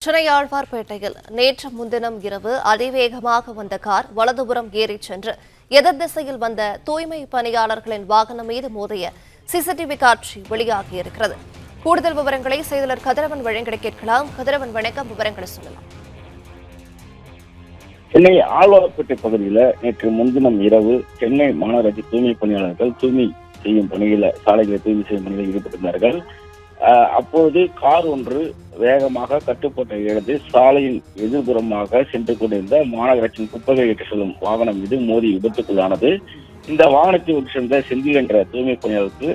சென்னை ஆழ்வார்பேட்டையில் நேற்று முன்தினம் இரவு அதிவேகமாக வந்த கார் வலதுபுறம் ஏறிச் சென்று எதிர் திசையில் வந்த தூய்மை பணியாளர்களின் வாகனம் மீது மோதிய சிசிடிவி காட்சி வெளியாகியிருக்கிறது. கூடுதல் விவரங்களை செய்தியாளர் கதிரவன் வழங்கிட கேட்கலாம். கதிரவன், வணக்கம். விவரங்களை சொல்லலாம். சென்னை ஆழ்வார்பேட்டை பகுதியில் நேற்று முன்தினம் இரவு சென்னை மாநகராட்சி தூய்மை பணியாளர்கள் தூய்மை செய்யும் பணியில் சாலைகளை தூய்மை செய்யும் பணியில் ஈடுபட்டிருந்தார்கள். அப்போது கார் ஒன்று வேகமாக கட்டுப்பாட்டை இழந்து சாலையின் எதிர்புறமாக சென்று கொண்டிருந்த மாநகராட்சியின் குப்பைகள் ஏற்றி செல்லும் வாகனம் மீது மோதி விபத்துக்குள்ளானது. இந்த வாகனத்தை ஓட்டி சென்ற செந்தில் என்ற தூய்மை பணியாளருக்கு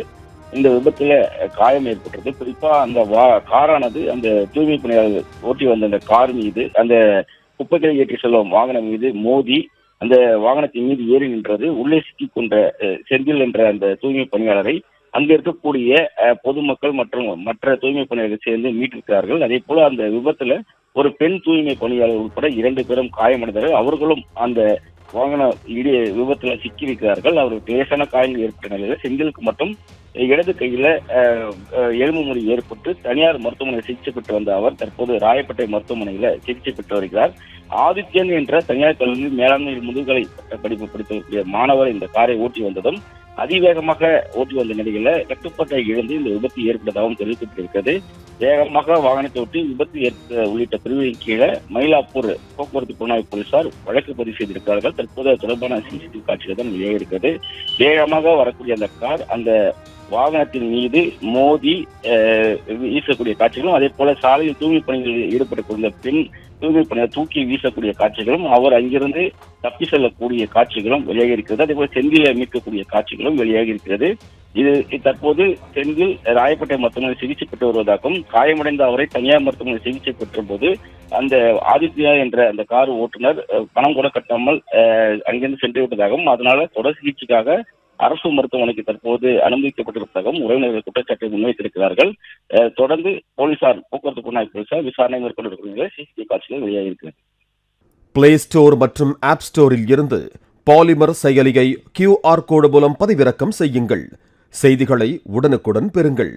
இந்த விபத்துல காயம் ஏற்பட்டது. குறிப்பா அந்த காரானது அந்த தூய்மை பணியாளர் ஓட்டி வந்த அந்த கார் மீது, அந்த குப்பைகளை ஏற்றி செல்லும் வாகனம் மீது மோதி அந்த வாகனத்தின் மீது ஏறி நின்றது. உள்ளே சிக்கிக் கொண்ட செந்தில் என்ற அந்த தூய்மை பணியாளரை அங்க இருக்கக்கூடிய பொதுமக்கள் மற்றும் மற்ற தூய்மை பணியாளர்கள் சேர்ந்து மீட்டிருக்கிறார்கள். அதே போல அந்த விபத்துல ஒரு பெண் தூய்மை பணியாளர் உட்பட 2 பேரும் காயமடைந்தார்கள். அவர்களும் அந்த வாகன விபத்துல சிக்கியிருக்கிறார்கள். அவருக்கு லேசான காயங்கள் ஏற்பட்ட நிலையில செந்திலுக்கு மட்டும் இடது கையில எலும்பு முறி ஏற்பட்டு தனியார் மருத்துவமனையில் சிகிச்சை பெற்று வந்த அவர் தற்போது ராயப்பேட்டை மருத்துவமனையில சிகிச்சை பெற்று வருகிறார். ஆதித்யன் என்ற தனியார் கல்லூரியில் மேலாண்மை முதுகலை படிப்பு படிக்கக்கூடிய மாணவர் இந்த காரை ஓட்டி வந்ததும் அதிவேகமாக ஓட்டி வந்த நிலையில கட்டுப்பாட்டை இழந்து இந்த விபத்து ஏற்பட்டதாகவும் தெரிவிக்கப்பட்டிருக்கிறது. வேகமாக வாகனத்தை ஓட்டி விபத்து உள்ளிட்ட பிரிவுகளின் கீழே மயிலாப்பூர் போக்குவரத்து புலனாய்வு போலீசார் வழக்கு பதிவு செய்திருக்கிறார்கள். தற்போது தொடர்பான சிசிடிவி காட்சிகள் தான் வெளியாகிருக்கிறது. வேகமாக வரக்கூடிய அந்த கார் அந்த வாகனத்தின் மீது மோதி வீசக்கூடிய காட்சிகளும், அதே போல சாலையில் தூய்மை பணிகளில் ஈடுபட்டுக் கொண்ட பெண் தூய்மை பணியை தூக்கி வீசக்கூடிய காட்சிகளும், அவர் அங்கிருந்து தப்பி செல்லக்கூடிய காட்சிகளும் வெளியாகி இருக்கிறது. அதே போல செந்திலை மீட்கக்கூடிய காட்சிகளும் வெளியாகி இருக்கிறது. இது தற்போது செந்தில் ராயப்பேட்டை மருத்துவமனையில் சிகிச்சை பெற்று வருவதாகவும், காயமடைந்த அவரை தனியார் மருத்துவமனையில் சிகிச்சை பெற்ற போது அந்த ஆதித்யா என்ற அந்த கார் ஓட்டுநர் பணம் கூட கட்டாமல் அங்கிருந்து சென்று விட்டதாகவும், அதனால தொடர் சிகிச்சைக்காக அரசு மருத்துவமனைக்கு தற்போது அனுமதிக்கப்பட்டிருப்பதாகவும் உறவினர்கள் குற்றச்சாட்டை முன்வைத்திருக்கிறார்கள். தொடர்ந்து போலீசார் போக்குவரத்து புலனாய்வு போலீசார் விசாரணை மேற்கொண்டிருக்கிற சிசிடிவி காட்சிகள் வெளியாகியிருக்கிறது. பிளே ஸ்டோர் மற்றும் ஆப் ஸ்டோரில் இருந்து பாலிமர் செயலியை QR கோடு மூலம் பதிவிறக்கம் செய்யுங்கள். செய்திகளை உடனுக்குடன் பெறுங்கள்.